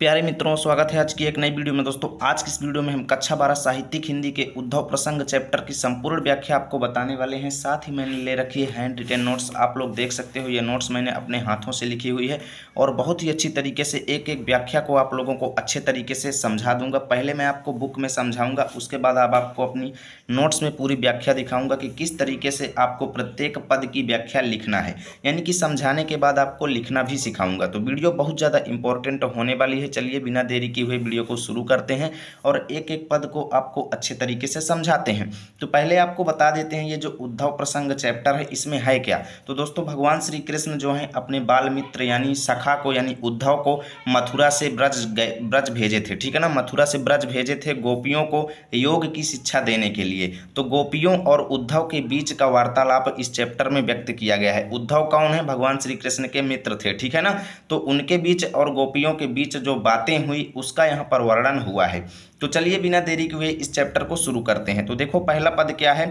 प्यारे मित्रों, स्वागत है आज की एक नई वीडियो में। दोस्तों, आज की इस वीडियो में हम कक्षा 12 साहित्यिक हिंदी के उद्धव प्रसंग चैप्टर की संपूर्ण व्याख्या आपको बताने वाले हैं। साथ ही मैंने ले रखी है हैंड रिटेन नोट्स। आप लोग देख सकते हो, ये नोट्स मैंने अपने हाथों से लिखी हुई है और बहुत ही अच्छी तरीके से एक एक व्याख्या को आप लोगों को अच्छे तरीके से समझा दूंगा। पहले मैं आपको बुक में समझाऊंगा, उसके बाद अब आपको अपनी नोट्स में पूरी व्याख्या दिखाऊंगा कि किस तरीके से आपको प्रत्येक पद की व्याख्या लिखना है, यानी कि समझाने के बाद आपको लिखना भी सिखाऊंगा। तो वीडियो बहुत ज़्यादा इंपॉर्टेंट होने वाली है। चलिए बिना देरी किए हुए वीडियो को शुरू करते हैं और एक एक पद को आपको अच्छे तरीके से समझाते हैं। तो पहले आपको बता देते हैं, ये जो उद्धव प्रसंग चैप्टर है इसमें है क्या। तो दोस्तों, भगवान श्री कृष्ण जो है अपने बाल मित्र यानी सखा को यानी उद्धव को मथुरा से ब्रज भेजे थे। ठीक है ना, मथुरा से ब्रज भेजे थे गोपियों को योग की शिक्षा देने के लिए। तो गोपियों और उद्धव के बीच का वार्तालाप इस चैप्टर में व्यक्त किया गया है। उद्धव कौन है? भगवान श्री कृष्ण के मित्र थे। ठीक है ना, तो उनके बीच और गोपियों के बीच जो बातें हुई उसका यहाँ पर वर्णन हुआ है। तो चलिए बिना देरी के हुए इस चैप्टर को शुरू करते हैं। तो देखो, पहला पद क्या है?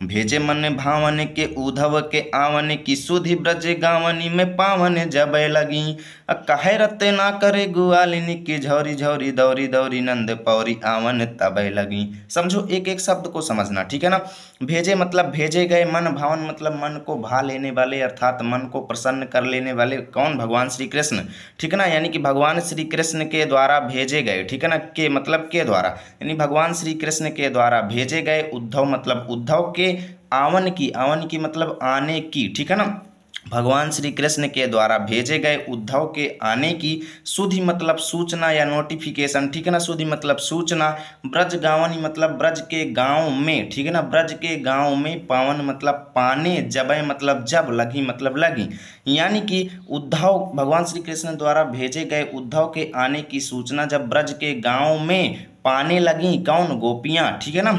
भेजे मन भावन के उद्धव के आवन की सुधि ब्रज गावनी में पावन जब लगी कहे रते ना करे गुआलिनी की झौरी झौरी दौरी दौरी नंद पौरी आवन तब लगी। समझो, एक एक शब्द को समझना। ठीक है ना, भेजे मतलब भेजे गए, मन भावन मतलब मन को भा लेने वाले अर्थात मन को प्रसन्न कर लेने वाले। कौन? भगवान श्री कृष्ण। ठीक है ना, यानी कि भगवान श्री कृष्ण के द्वारा भेजे गए। ठीक है ना, के मतलब के द्वारा, यानी भगवान श्री कृष्ण के द्वारा भेजे गए उद्धव मतलब उद्धव के आवन की मतलब आने की। ठीक है ना, भगवान श्री कृष्ण के द्वारा भेजे गए उद्धव के आने की सुधि मतलब सूचना या नोटिफिकेशन। ठीक है ना, सुधि मतलब सूचना। ब्रज गावनी मतलब ब्रज के गांव में। ठीक है ना, ब्रज के गांव में। पावन मतलब पाने। जबै मतलब जब। लगी मतलब लगी। यानी कि उद्धव भगवान श्री कृष्ण द्वारा भेजे गए उद्धव के आने की सूचना जब ब्रज के गांव में पाने लगी। कौन? गोपियां। ठीक है ना,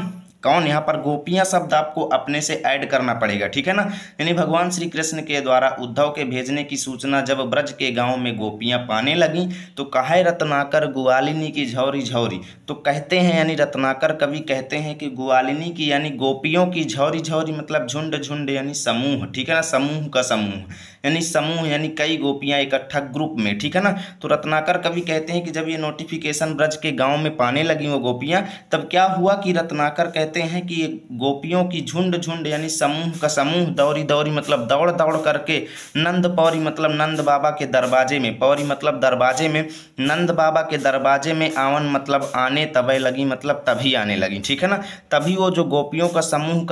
कौन? यहाँ पर गोपियां शब्द आपको अपने से ऐड करना पड़ेगा। ठीक है ना, यानी भगवान श्री कृष्ण के द्वारा उद्धव के भेजने की सूचना जब ब्रज के गांव में गोपियां पाने लगी तो कहे रत्नाकर गुआलिनी की झौरी झौरी। तो कहते हैं, यानी रत्नाकर कवि कहते हैं कि गुआलिनी की यानी गोपियों की झौरी झौरी मतलब झुंड झुंड यानी समूह। ठीक है ना, समूह का समूह यानी समूह यानी कई गोपियां इकट्ठा ग्रुप में। ठीक है ना, तो रत्नाकर कवि कहते हैं कि जब ये नोटिफिकेशन ब्रज के गांव में पाने लगी वो गोपियां, तब क्या हुआ कि रत्नाकर कहते हैं कि गोपियों की झुंड झुंड यानी समूह का समूह दौरी दौरी मतलब दौड़ दौड़ करके नंद पौरी मतलब नंद बाबा के दरवाजे में। पौरी मतलब दरवाजे में। नंद बाबा के दरवाजे में। आवन मतलब आने। तबै लगी मतलब तभी आने लगी। ठीक है ना, तभी वो जो गोपियों का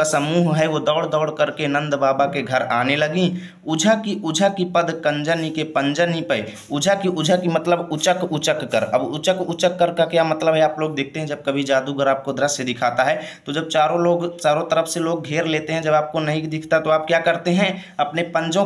समूह है वो दौड़ दौड़ करके नंद बाबा के घर आने लगी। उझा की पद कंजनी के पंजनी पे। उझा की मतलब उचक उचक कर। अब उचक उचक कर का क्या मतलब है? आप लोग देखते हैं, जब कभी जादूगर आपको दृश्य दिखाता है तो जब चारों तरफ से लोग घेर लेते हैं, जब आपको नहीं दिखता तो आप क्या करते हैं? अपने पंजों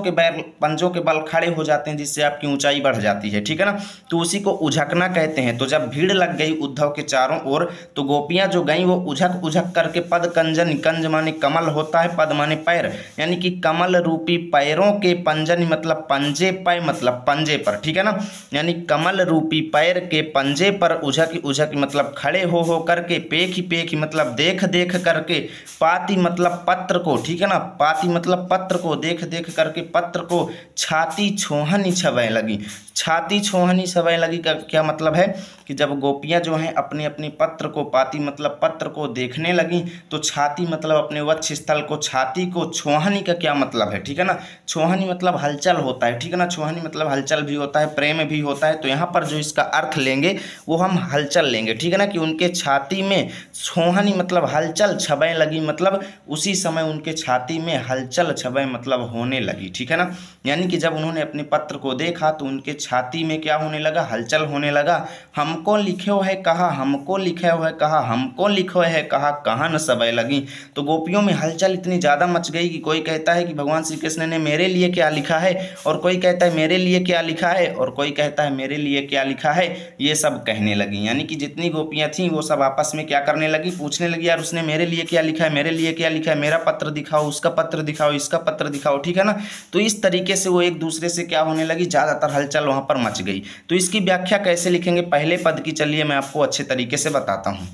के बल खड़े हो जाते हैं, जिससे आपकी ऊंचाई बढ़ जाती है। ठीक है ना, तो उसी को उझकना कहते हैं। तो जब भीड़ लग गई उद्धव के चारों ओर तो गोपियां जो गई वो उझक उझक करके पद कंजन, कंज माने कमल होता है, पद माने पैर, यानी कि कमल रूपी पैरों के पंजन मतलब पंजे पे मतलब पंजे पर। ठीक है ना, यानी कमल रूपी पैर के पंजे पर उझक मतलब खड़े हो करके। पेखी मतलब देख देख करके। पाती मतलब पत्र को। ठीक है ना, पाती मतलब पत्र को। देख देख करके पत्र को। छाती छोहनी छवै लगी। छाती छोहनी छवै लगी का क्या मतलब है कि जब गोपियां जो हैं अपनी अपनी पत्र को, पाती मतलब पत्र को देखने लगी तो छाती मतलब अपने वक्ष स्थल को, छाती को। छोहनी का क्या मतलब है? ठीक है ना, छोहनी मतलब हलचल होता है। ठीक है ना, छोहनी मतलब हलचल भी होता है, प्रेम भी होता है। तो यहाँ पर जो इसका अर्थ लेंगे वो हम हलचल लेंगे। ठीक है ना, कि उनके छाती में छोहनी मतलब हलचल, छवै लगी मतलब उसी समय उनके छाती में हलचल, छवै मतलब होने लगी। ठीक है ना, यानी कि जब उन्होंने अपने पत्र को देखा तो उनके छाती में क्या होने लगा? हलचल होने लगा। हमको लिखो है कहा, हमको लिखो है कहा, हमको लिखो है कहा, कहाँ न सबे लगी। तो गोपियों में हलचल इतनी ज़्यादा मच गई कि कोई कहता है कि भगवान श्री कृष्ण ने मेरे लिए क्या लिखा है, और कोई कहता है मेरे लिए क्या लिखा है, और कोई कहता है मेरे लिए क्या लिखा है। ये सब कहने लगी, यानी कि जितनी गोपियाँ थीं वो सब आपस में क्या करने लगी? पूछने लगी, यार उसने मेरे लिए क्या लिखा है, मेरे लिए क्या लिखा है, मेरा पत्र दिखाओ, उसका पत्र दिखाओ, इसका पत्र दिखाओ। ठीक है ना, तो इस तरीके से वो एक दूसरे से क्या होने लगी? ज़्यादातर हलचल वहाँ पर मच गई। तो इसकी व्याख्या कैसे लिखेंगे पहले पद की, चलिए मैं आपको अच्छे तरीके से बताता हूँ।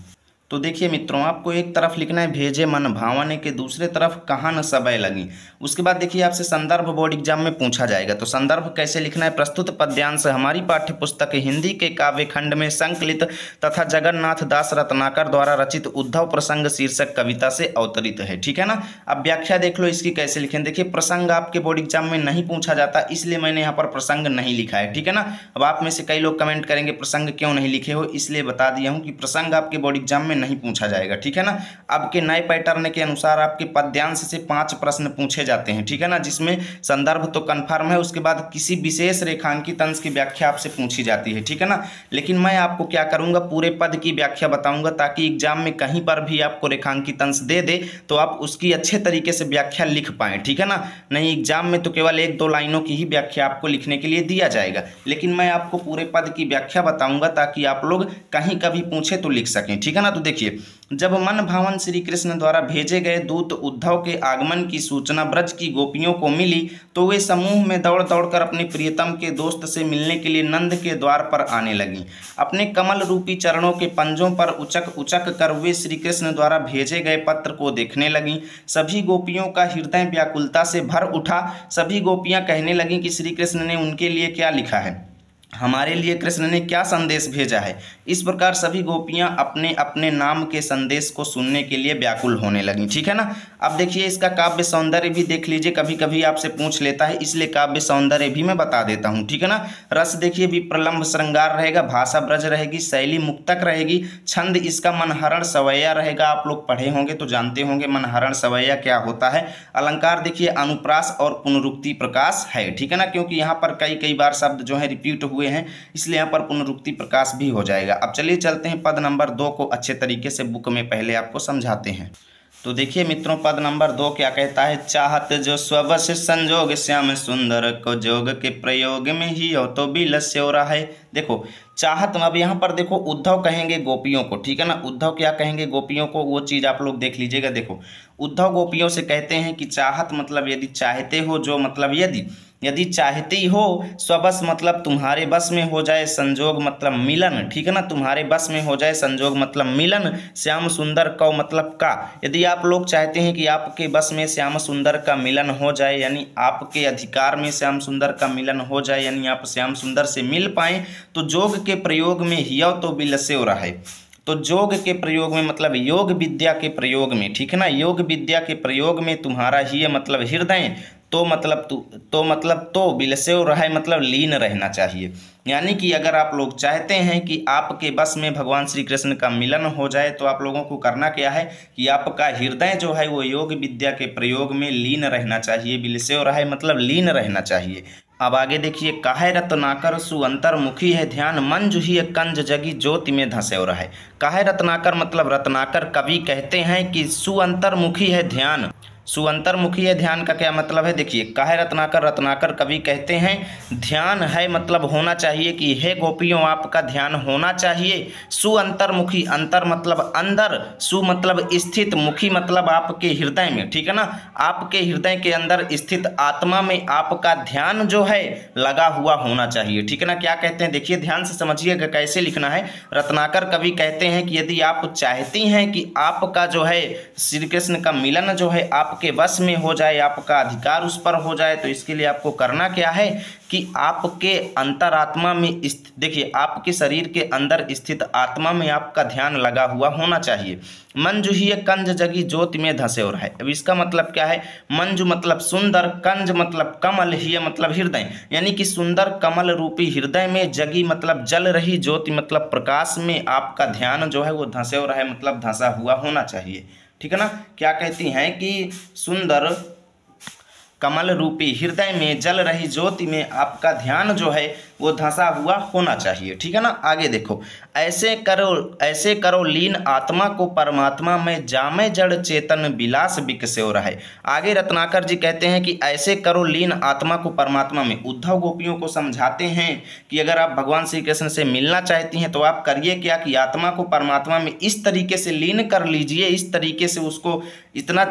तो देखिए मित्रों, आपको एक तरफ लिखना है भेजे मन भावने के, दूसरे तरफ कहाँ न सबय लगी। उसके बाद देखिए आपसे संदर्भ बोर्ड एग्जाम में पूछा जाएगा, तो संदर्भ कैसे लिखना है। प्रस्तुत पद्यांश हमारी पाठ्य पुस्तक हिंदी के काव्य खंड में संकलित तथा जगन्नाथ दास रत्नाकर द्वारा रचित उद्धव प्रसंग शीर्षक कविता से अवतरित है। ठीक है ना। अब व्याख्या देख लो इसकी कैसे लिखें। देखिए प्रसंग आपके बोर्ड एग्जाम में नहीं पूछा जाता, इसलिए मैंने यहाँ पर प्रसंग नहीं लिखा है। ठीक है ना। अब आप में से कई लोग कमेंट करेंगे प्रसंग क्यों नहीं लिखे हो, इसलिए बता दिया हूँ कि प्रसंग आपके बोर्ड एग्जाम में नहीं पूछा जाएगा। ठीक है ना। अब के नए पैटर्न के अनुसार आपके पद्यांश से 5 प्रश्न पूछे जाते हैं। ठीक है ना, जिसमें संदर्भ तो कन्फर्म है, उसके बाद किसी विशेष रेखांकित अंश की व्याख्या आपसे पूछी जाती है। ठीक है ना। लेकिन मैं आपको क्या करूंगा, पूरे पद की व्याख्या बताऊंगा, ताकि एग्जाम में कहीं पर भी आपको रेखांकित अंश दे दे तो आप उसकी अच्छे तरीके से व्याख्या लिख पाएं। ठीक है ना। नहीं, एग्जाम में तो केवल 1-2 लाइनों की ही व्याख्या आपको लिखने के लिए दिया जाएगा, लेकिन मैं आपको पूरे पद की व्याख्या बताऊंगा ताकि आप लोग कहीं कभी पूछे तो लिख सकें। ठीक है ना। तो देखिए, जब मन भावन श्री कृष्ण द्वारा भेजे गए दूत उद्धव के आगमन की सूचना ब्रज की गोपियों को मिली तो वे समूह में दौड़ दौड़कर अपने प्रियतम के दोस्त से मिलने के लिए नंद के द्वार पर आने लगीं। अपने कमल रूपी चरणों के पंजों पर उचक उचक कर वे श्री कृष्ण द्वारा भेजे गए पत्र को देखने लगीं। सभी गोपियों का हृदय व्याकुलता से भर उठा। सभी गोपियां कहने लगीं कि श्री कृष्ण ने उनके लिए क्या लिखा है, हमारे लिए कृष्ण ने क्या संदेश भेजा है। इस प्रकार सभी गोपियां अपने अपने नाम के संदेश को सुनने के लिए व्याकुल होने लगी। ठीक है ना। अब देखिए इसका काव्य सौंदर्य भी देख लीजिए, कभी कभी आपसे पूछ लेता है, इसलिए काव्य सौंदर्य भी मैं बता देता हूं। ठीक है ना। रस देखिए विप्रलंब श्रृंगार रहेगा, भाषा ब्रज रहेगी, शैली मुक्तक रहेगी, छंद इसका मनहरण सवैया रहेगा। आप लोग पढ़े होंगे तो जानते होंगे मनहरण सवैया क्या होता है। अलंकार देखिए अनुप्रास और पुनरुक्ति प्रकाश है। ठीक है ना, क्योंकि यहाँ पर कई बार शब्द जो है रिपीट हुए हैं, इसलिए यहाँ पर पुनरुक्ति प्रकाश भी हो जाएगा। अब चलिए चलते हैं पद नंबर 2 को अच्छे तरीके से बुक में पहले आपको समझाते हैं। तो देखिए मित्रों, पद नंबर 2 क्या कहता है। चाहत जो स्ववश संजोग श्याम सुंदर को जोग के प्रयोग में ही हो तो बिलस्य हो रहा है। देखो चाहत, अब यहाँ पर देखो उद्धव कहेंगे गोपियों को। ठीक है ना। उद्धव क्या कहेंगे गोपियों को, वो चीज़ आप लोग देख लीजिएगा। देखो उद्धव गोपियों से कहते हैं कि चाहत मतलब यदि चाहते हो, जो मतलब यदि चाहती हो, स्वबस मतलब तुम्हारे बस में हो जाए, संजोग मतलब मिलन। ठीक है ना। तुम्हारे बस में हो जाए, संजोग मतलब मिलन, श्याम सुंदर कौ मतलब का। यदि आप लोग चाहते हैं कि आपके बस में श्याम सुंदर का मिलन हो जाए, यानी आपके अधिकार में श्याम सुंदर का मिलन हो जाए, यानी आप श्याम सुंदर से मिल पाएं, तो जोग के प्रयोग में हियव तो बिलसे हो रहा है। तो जोग के प्रयोग में मतलब योग विद्या के प्रयोग में। ठीक है ना। योग विद्या के प्रयोग में तुम्हारा ही मतलब हृदय, तो मतलब तो बिलसे हो रहा है मतलब लीन रहना चाहिए। यानी कि अगर आप लोग चाहते हैं कि आपके बस में भगवान श्री कृष्ण का मिलन हो जाए, तो आप लोगों को करना क्या है कि आपका हृदय जो है वो योग विद्या के प्रयोग में लीन रहना चाहिए। बिलसे हो रहा है मतलब लीन रहना चाहिए। अब आगे देखिए, काहे रत्नाकर सुअंतर्मुखी है ध्यान, मन जुही कंज जगी ज्योति में धंसे हो रहा है। काहे रत्नाकर मतलब रत्नाकर कवि कहते हैं कि सुअंतर्मुखी है ध्यान। सुअंतर्मुखी है ध्यान का क्या मतलब है। देखिए काहे रत्नाकर कवि कहते हैं ध्यान है मतलब होना चाहिए, कि हे गोपियों आपका ध्यान होना चाहिए। सुअंतर्मुखी, अंतर मतलब अंदर, सु मतलब स्थित, मुखी मतलब आपके हृदय में। ठीक है ना। आपके हृदय के अंदर स्थित आत्मा में आपका ध्यान जो है लगा हुआ होना चाहिए। ठीक है ना। क्या कहते हैं देखिए ध्यान से समझिएगा कैसे लिखना है। रत्नाकर कवि कहते हैं कि यदि आप चाहती हैं कि आपका जो है श्री कृष्ण का मिलन जो है आपके वश में हो जाए, आपका अधिकार उस पर हो जाए, तो इसके लिए आपको करना क्या है कि आपके अंतरात्मा में देखिए आपके शरीर के अंदर स्थित आत्मा में आपका ध्यान लगा हुआ होना चाहिए। मंजू ही कंज जगी ज्योति में धंसे हो रहा है। अब इसका मतलब क्या है। मंजू मतलब सुंदर, कंज मतलब कमल, ही मतलब हृदय, यानी कि सुंदर कमल रूपी हृदय में जगी मतलब जल रही, ज्योति मतलब प्रकाश में आपका ध्यान जो है वो धंसे हो रहा है मतलब धंसा हुआ होना चाहिए। ठीक है ना। क्या कहती हैं कि सुंदर कमल रूपी हृदय में जल रही ज्योति में आपका ध्यान जो है वो धंसा हुआ होना चाहिए। ठीक है ना। आगे देखो, ऐसे करो लीन आत्मा को परमात्मा में, जामे जड़ चेतन विलास विकसे हो रहा है। आगे रत्नाकर जी कहते हैं कि ऐसे करो लीन आत्मा को परमात्मा में। उद्धव गोपियों को समझाते हैं कि अगर आप भगवान श्री कृष्ण से मिलना चाहती हैं तो आप करिए क्या कि आत्मा को परमात्मा में इस तरीके से लीन कर लीजिए, इस तरीके से उसको इतना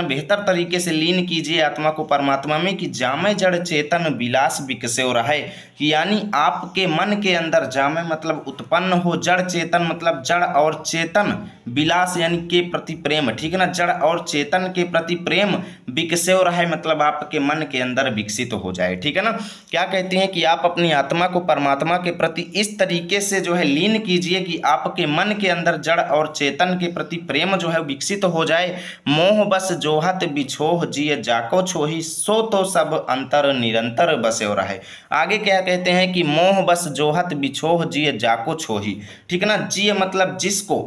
बेहतर तरीके से लीन कीजिए आत्मा को परमात्मा में कि जामे जड़ चेतन विलास विकसे हो रहा है, कि यानी आपके मन के अंदर जामे मतलब उत्पन्न हो, जड़ चेतन मतलब जड़ और चेतन, विलास यानी के प्रति प्रेम, ठीक है ना, जड़ और चेतन के प्रति प्रेम विकसित रहे मतलब आपके मन के अंदर विकसित हो जाए, ठीक है ना। क्या कहते हैं कि आप अपनी आत्मा को परमात्मा के प्रति इस तरीके से जो है लीन कीजिए कि आपके मन के अंदर जड़ और चेतन के प्रति प्रेम जो है विकसित हो जाए। मोह बस जोहत बिछोह जिय जाको छोही, सो तो सब अंतर निरंतर बसे रहे। आगे क्या कहते हैं कि मोह बस जोहत बिछोह जिय जाको छोही, ठीक है ना, जिय मतलब जिसको,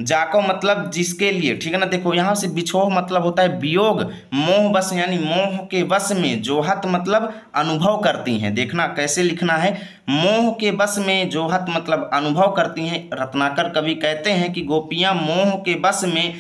जाको मतलब जिसके लिए, ठीक है ना। देखो यहाँ से बिछोह मतलब होता है वियोग, मोह बस यानी मोह के वश में, जोहत मतलब अनुभव करती हैं, देखना कैसे लिखना है, मोह के वश में, जोहत मतलब अनुभव करती हैं। रत्नाकर कवि कहते हैं कि गोपियाँ मोह के वश में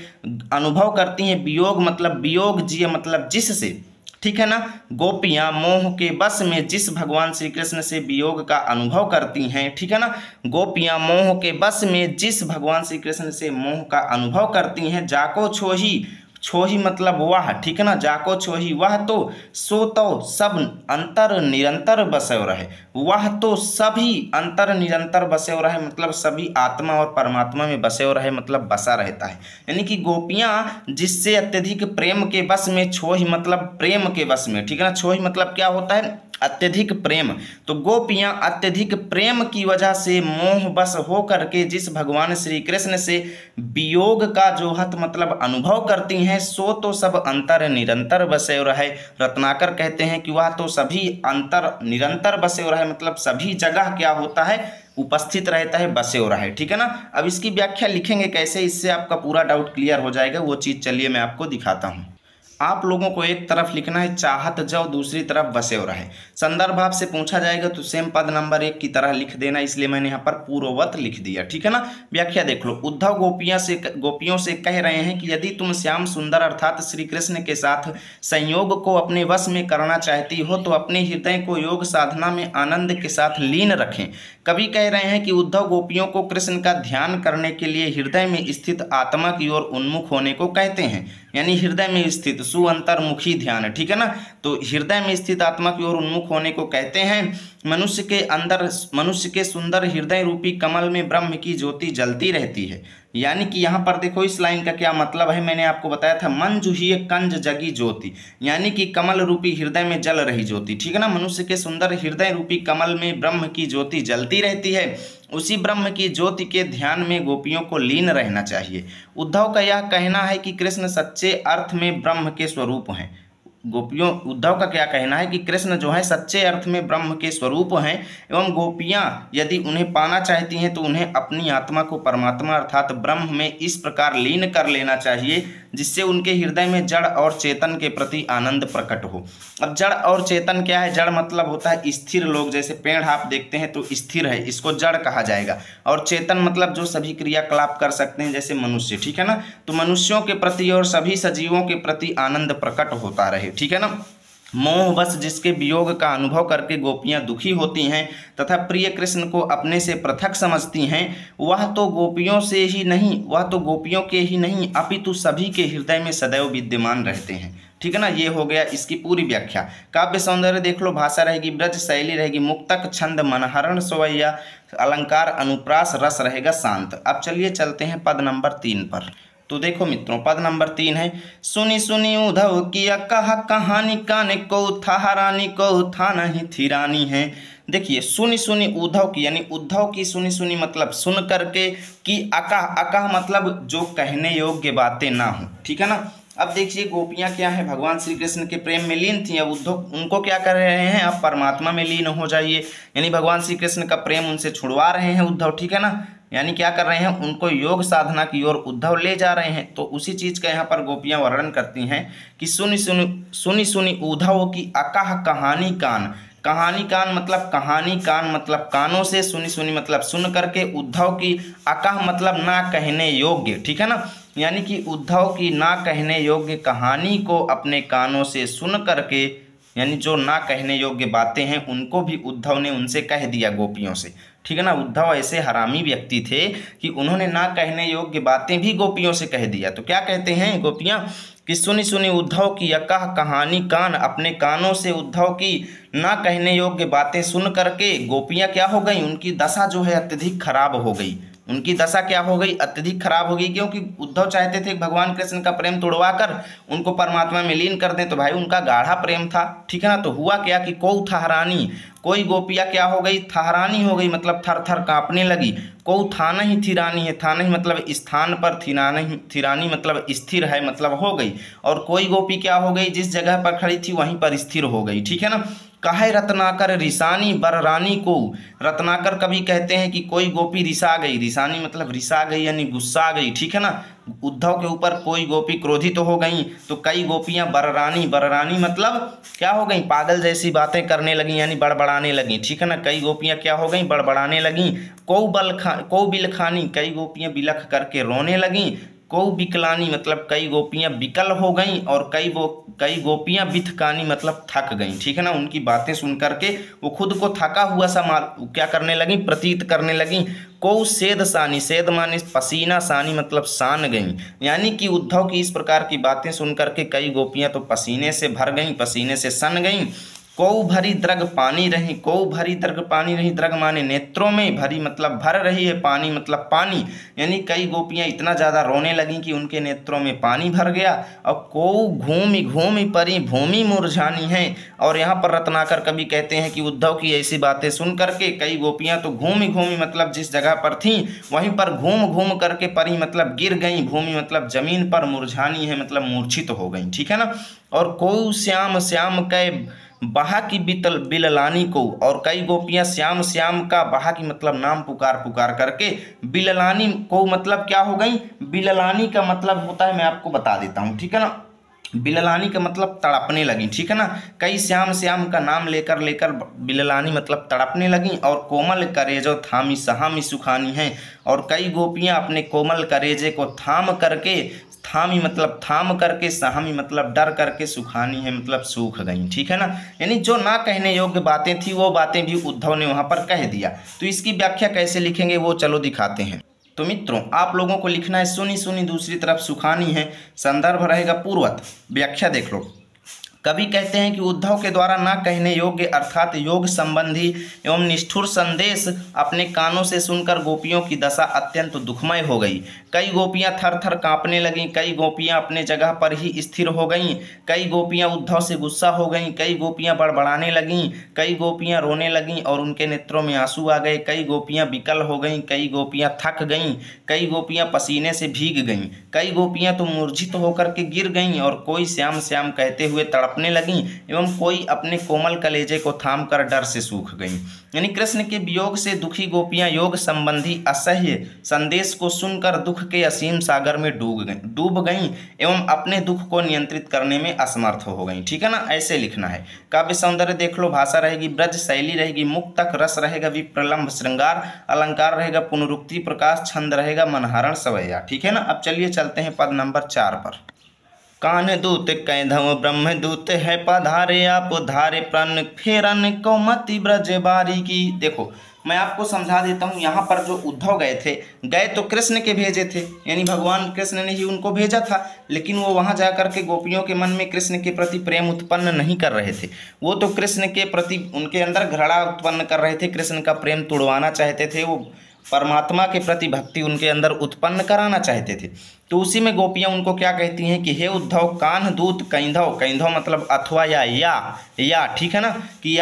अनुभव करती हैं, वियोग मतलब वियोग, जिय मतलब जिससे, ठीक है ना। गोपियाँ मोह के वश में जिस भगवान श्री कृष्ण से वियोग का अनुभव करती हैं, ठीक है ना, गोपियाँ मोह के वश में जिस भगवान श्री कृष्ण से मोह का अनुभव करती हैं। जाको छोही, छोही मतलब वह, ठीक है ना, जाको छोही वह तो, सो तो सब अंतर निरंतर बसे रहे, वह तो सभी अंतर निरंतर बसे रहे मतलब सभी आत्मा और परमात्मा में बसे रहे मतलब बसा रहता है। यानी कि गोपियाँ जिससे अत्यधिक प्रेम के वश में, छोही मतलब प्रेम के वश में, ठीक है ना, छोही मतलब क्या होता है अत्यधिक प्रेम, तो गोपियाँ अत्यधिक प्रेम की वजह से मोह बस हो करके जिस भगवान श्री कृष्ण से वियोग का जोहत मतलब अनुभव करती हैं, सो तो सब अंतर निरंतर बसे रहे। रत्नाकर कहते हैं कि वह तो सभी अंतर निरंतर बसे रहे मतलब सभी जगह क्या होता है उपस्थित रहता है, बसे हो रहा है, ठीक है ना। अब इसकी व्याख्या लिखेंगे कैसे, इससे आपका पूरा डाउट क्लियर हो जाएगा, वो चीज़ चलिए मैं आपको दिखाता हूँ। आप लोगों को एक तरफ लिखना है चाहत जाओ, दूसरी तरफ बसे हो रहे। संदर्भ भाव से पूछा जाएगा तो सेम पद नंबर 1 की तरह लिख देना, इसलिए मैंने यहाँ पर पूर्ववत लिख दिया, ठीक है ना। व्याख्या देख लो, उद्धव गोपियों से कह रहे हैं कि यदि तुम श्याम सुंदर अर्थात श्री कृष्ण के साथ संयोग को अपने वश में करना चाहती हो तो अपने हृदय को योग साधना में आनंद के साथ लीन रखें। कवि कह रहे हैं कि उद्धव गोपियों को कृष्ण का ध्यान करने के लिए हृदय में स्थित आत्मा की ओर उन्मुख होने को कहते हैं, यानी हृदय में स्थित सुअंतर्मुखी ध्यान, ठीक है ना। तो हृदय में स्थित आत्मा की ओर उन्मुख होने को कहते हैं। मनुष्य के अंदर, मनुष्य के सुंदर हृदय रूपी कमल में ब्रह्म की ज्योति जलती रहती है। यानी कि यहाँ पर देखो इस लाइन का क्या मतलब है, मैंने आपको बताया था, मन जुहिए कंज जगी ज्योति, यानी कि कमल रूपी हृदय में जल रही ज्योति, ठीक है ना। मनुष्य के सुंदर हृदय रूपी कमल में ब्रह्म की ज्योति जलती रहती है, उसी ब्रह्म की ज्योति के ध्यान में गोपियों को लीन रहना चाहिए। उद्धव का यह कहना है कि कृष्ण सच्चे अर्थ में ब्रह्म के स्वरूप हैं। उद्धव का क्या कहना है कि कृष्ण जो है सच्चे अर्थ में ब्रह्म के स्वरूप हैं, एवं गोपियाँ यदि उन्हें पाना चाहती हैं तो उन्हें अपनी आत्मा को परमात्मा अर्थात ब्रह्म में इस प्रकार लीन कर लेना चाहिए जिससे उनके हृदय में जड़ और चेतन के प्रति आनंद प्रकट हो। अब जड़ और चेतन क्या है, जड़ मतलब होता है स्थिर लोग, जैसे पेड़ आप देखते हैं तो स्थिर है, इसको जड़ कहा जाएगा, और चेतन मतलब जो सभी क्रियाकलाप कर सकते हैं जैसे मनुष्य, ठीक है ना। तो मनुष्यों के प्रति और सभी सजीवों के प्रति आनंद प्रकट होता रहे, ठीक है ना। मोह बस जिसके वियोग का अनुभव करके गोपियाँ दुखी होती हैं तथा प्रिय कृष्ण को अपने से पृथक समझती हैं, वह तो गोपियों के ही नहीं अपितु सभी के हृदय में सदैव विद्यमान रहते हैं, ठीक है ना। ये हो गया इसकी पूरी व्याख्या। काव्य सौंदर्य देख लो, भाषा रहेगी ब्रज, शैली रहेगी मुक्तक, छंद मनहरण सोवैया, अलंकार अनुप्रास, रस रहेगा शांत। अब चलिए चलते हैं पद नंबर 3 पर। तो देखो मित्रों, पद नंबर 3 है, सुनी सुनी उद्धव किया कहा कहानी काने को था रानी को था नहीं थी रानी है। देखिए सुनी सुनी उद्धव की, यानी उद्धव की सुनी सुनी मतलब सुन करके, कि अकाह, अकाह मतलब जो कहने योग्य बातें ना हो, ठीक है ना। अब देखिए गोपियाँ क्या है, भगवान श्री कृष्ण के प्रेम में लीन थी, अब उद्धव उनको क्या कर रहे हैं, आप परमात्मा में लीन हो जाइए, यानी भगवान श्री कृष्ण का प्रेम उनसे छुड़वा रहे हैं उद्धव, ठीक है ना। यानी क्या कर रहे हैं, उनको योग साधना की ओर उद्धव ले जा रहे हैं। तो उसी चीज़ का यहाँ पर गोपियाँ वर्णन करती हैं कि सुनी सुनी उद्धव की अकाह कहानी कान, कहानी कान मतलब कानों से, सुनी सुनी मतलब सुन करके, उद्धव की अकाह मतलब ना कहने योग्य, ठीक है ना। यानी कि उद्धव की ना कहने योग्य कहानी को अपने कानों से सुन करके, यानी जो ना कहने योग्य बातें हैं उनको भी उद्धव ने उनसे कह दिया गोपियों से, ठीक है ना। उद्धव ऐसे हरामी व्यक्ति थे कि उन्होंने ना कहने योग्य बातें भी गोपियों से कह दिया। तो क्या कहते हैं गोपियाँ कि सुनी सुनी उद्धव की यकह कहानी कान, अपने कानों से उद्धव की ना कहने योग्य बातें सुन करके गोपियाँ क्या हो गई, उनकी दशा जो है अत्यधिक खराब हो गई। उनकी दशा क्या हो गई, अत्यधिक खराब हो गई, क्योंकि उद्धव चाहते थे भगवान कृष्ण का प्रेम तोड़वा कर उनको परमात्मा में लीन कर दें। तो भाई उनका गाढ़ा प्रेम था, ठीक है ना। तो हुआ क्या कि कौ थहरानी, कोई गोपियाँ क्या हो गई, थहरानी हो गई, मतलब थर थर कांपने लगी। कौ थाना ही थिरानी है, थाना ही मतलब स्थान पर, थिरानी मतलब स्थिर है, मतलब हो गई। और कोई गोपी क्या हो गई, जिस जगह पर खड़ी थी वहीं पर स्थिर हो गई, ठीक है ना। काहे रत्नाकर रिसानी बर रानी को, रत्नाकर कवि कहते हैं कि कोई गोपी रिसा गई, रिसानी मतलब रिसा गई यानी गुस्सा गई, ठीक है ना। उद्धव के ऊपर कोई गोपी क्रोधित तो हो गई। तो कई गोपियां बररानी मतलब क्या हो गई, पागल जैसी बातें करने लगी यानी बड़बड़ाने लगी, ठीक है ना। कई गोपियां क्या हो गई, बड़बड़ाने लगी। कौ बिलखानी, कई गोपियां बिलख करके रोने लगी। कौ बिकलानी मतलब कई गोपियां बिकल हो गईं। और कई गोपियां बिथकानी मतलब थक गईं, ठीक है ना। उनकी बातें सुन करके वो खुद को थका हुआ सा क्या करने लगी, प्रतीत करने लगी। कौ सेद सानी, सेद माने पसीना, सानी मतलब सान गईं, यानी कि उद्धव की इस प्रकार की बातें सुन करके कई गोपियां तो पसीने से भर गईं, पसीने से सन गईं। कौ भरी द्रग पानी रही, कौ भरी द्रग पानी रही, द्रग माने नेत्रों में, भरी मतलब भर रही है, पानी मतलब पानी, यानी कई गोपियां इतना ज़्यादा रोने लगीं कि उनके नेत्रों में पानी भर गया। और कौ घूमि घूमि परी भूमि मुरझानी है। और यहाँ पर रत्नाकर कवि कहते हैं कि उद्धव की ऐसी बातें सुन करके कई गोपियां तो घूमि घूमि मतलब जिस जगह पर थीं वहीं पर घूम घूम करके परी मतलब गिर गईं, भूमि मतलब जमीन पर, मुरझानी है मतलब मूर्छित हो गईं, ठीक है ना। और कौ श्याम श्याम कै बहा की बिललानी को, और कई गोपियां श्याम श्याम का, बहा की मतलब नाम पुकार पुकार करके, बिललानी को मतलब क्या हो गई, बिललानी का मतलब होता है, मैं आपको बता देता हूँ, ठीक है ना। बिललानी का मतलब तड़पने लगी, ठीक है ना। कई श्याम श्याम का नाम लेकर लेकर बिललानी मतलब तड़पने लगी। और कोमल करेजो थामी सहामी सुखानी है। और कई गोपियां अपने कोमल करेजे को थाम करके, थामी मतलब थाम करके, सहामी मतलब डर करके, सुखानी है मतलब सूख गई, ठीक है ना। यानी जो ना कहने योग्य बातें थी वो बातें भी उद्धव ने वहां पर कह दिया। तो इसकी व्याख्या कैसे लिखेंगे वो चलो दिखाते हैं। तो मित्रों आप लोगों को लिखना है सुनी सुनी, दूसरी तरफ सुखानी है, संदर्भ रहेगा पूर्वत। व्याख्या देख लो। कवि कहते हैं कि उद्धव के द्वारा ना कहने योग्य अर्थात योग संबंधी एवं निष्ठुर संदेश अपने कानों से सुनकर गोपियों की दशा अत्यंत दुखमय हो गई। कई गोपियां थर थर कांपने लगीं, कई गोपियां अपने जगह पर ही स्थिर हो गईं, कई गोपियां उद्धव से गुस्सा हो गईं, कई गोपियां बड़बड़ाने लगीं, कई गोपियां रोने लगीं और उनके नेत्रों में आंसू आ गए, कई गोपियां विकल हो गईं, कई गोपियां थक गईं, कई गोपियां पसीने से भीग गईं, कई गोपियां तो मूर्छित होकर के गिर गईं, और कोई श्याम श्याम कहते हुए तड़पने लगीं, एवं कोई अपने कोमल कलेजे को थाम कर डर से सूख गईं। यानी कृष्ण के वियोग से दुखी गोपियां योग संबंधी असह्य संदेश को सुनकर दुख के असीम सागर में डूब गईं एवं अपने दुख को नियंत्रित करने में असमर्थ हो गईं, ठीक है ना। ऐसे लिखना है। काव्य सौंदर्य देख लो, भाषा रहेगी ब्रज, शैली रहेगी मुक्तक, रस रहेगा विप्रलंब श्रृंगार, अलंकार रहेगा पुनरुक्ति प्रकाश, छंद रहेगा मनहरण सवैया, ठीक है ना। अब चलिए चलते हैं पद नंबर 4 पर। कान दूत कैधव ब्रह्म दूत है पधारे, आप धारे प्रण फेरन कौमति ब्रज बारी की। देखो मैं आपको समझा देता हूँ। यहाँ पर जो उद्धव गए तो कृष्ण के भेजे थे, यानी भगवान कृष्ण ने ही उनको भेजा था, लेकिन वो वहाँ जा कर के गोपियों के मन में कृष्ण के प्रति प्रेम उत्पन्न नहीं कर रहे थे। वो तो कृष्ण के प्रति उनके अंदर घृणा उत्पन्न कर रहे थे, कृष्ण का प्रेम तुड़वाना चाहते थे, वो परमात्मा के प्रति भक्ति उनके अंदर उत्पन्न कराना चाहते थे। तो उसी में गोपियाँ उनको क्या कहती हैं कि हे उद्धव कान दूत कैंधव, कैंधव मतलब अथवा या ठीक है ना, कि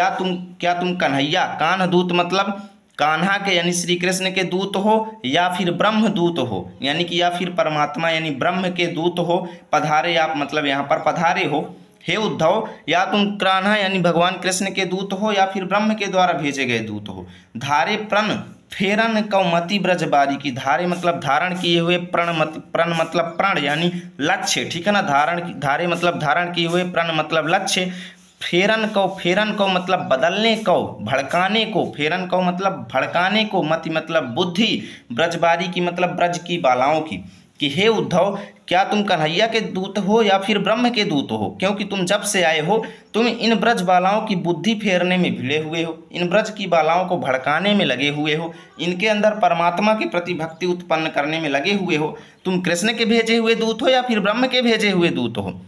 क्या तुम कन्हैया, कान दूत मतलब कान्हा के यानी श्री कृष्ण के दूत हो, या फिर ब्रह्म दूत हो, यानी कि या फिर परमात्मा यानी ब्रह्म के दूत हो, पधारे आप मतलब यहाँ पर पधारे हो। हे उद्धव या तुम कान्हा यानी भगवान कृष्ण के दूत हो, या फिर ब्रह्म के द्वारा भेजे गए दूत हो। धारे प्रण फेरन कौमति ब्रजबारी की, धारे मतलब धारण किए हुए, प्रण मतलब प्रण यानी लक्ष्य, ठीक है ना। धारे मतलब धारण किए हुए, प्रण मतलब लक्ष्य, फेरन को मतलब बदलने को, भड़काने को, फेरन को मतलब भड़काने को, मति मतलब बुद्धि, ब्रजबारी की मतलब ब्रज की बालाओं की, कि हे उद्धव, क्या तुम कन्हैया के दूत हो या फिर ब्रह्म के दूत हो, क्योंकि तुम जब से आए हो तुम इन ब्रज बालाओं की बुद्धि फेरने में भिड़े हुए हो, इन ब्रज की बालाओं को भड़काने में लगे हुए हो, इनके अंदर परमात्मा के प्रति भक्ति उत्पन्न करने में लगे हुए हो। तुम कृष्ण के भेजे हुए दूत हो या फिर ब्रह्म के भेजे हुए दूत हो,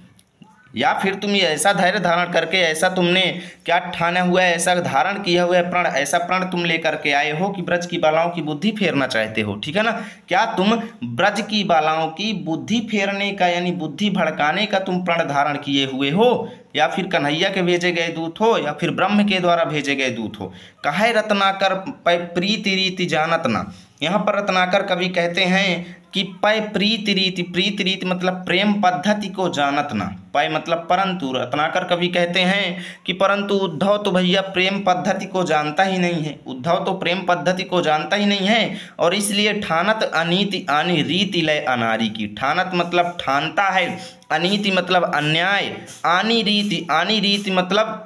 या फिर तुम ये ऐसा धैर्य धारण करके, ऐसा तुमने क्या ठाना हुआ है, ऐसा धारण किया हुआ है प्रण, ऐसा प्रण तुम लेकर के आए हो कि ब्रज की बालाओं की बुद्धि फेरना चाहते हो, ठीक है ना। क्या तुम ब्रज की बालाओं की बुद्धि फेरने का यानी बुद्धि भड़काने का तुम प्रण धारण किए हुए हो, या फिर कन्हैया के भेजे गए दूत हो या फिर ब्रह्म के द्वारा भेजे गए दूत हो। कहे रत्नाकर पै प्रीति रीति जानत ना। यहाँ पर रत्नाकर कवि कहते हैं कि पै प्रीति रीति, प्रीति रीति मतलब प्रेम पद्धति को जानत ना, पै मतलब परंतु, रत्नाकर कवि कहते हैं कि परंतु उद्धव तो भैया प्रेम पद्धति को जानता ही नहीं है, उद्धव तो प्रेम पद्धति को जानता ही नहीं है, और इसलिए ठानत अनीति आनी रीति लय अनारी की। ठानत मतलब ठानता है, अनीति मतलब अन्याय, आनी रीति मतलब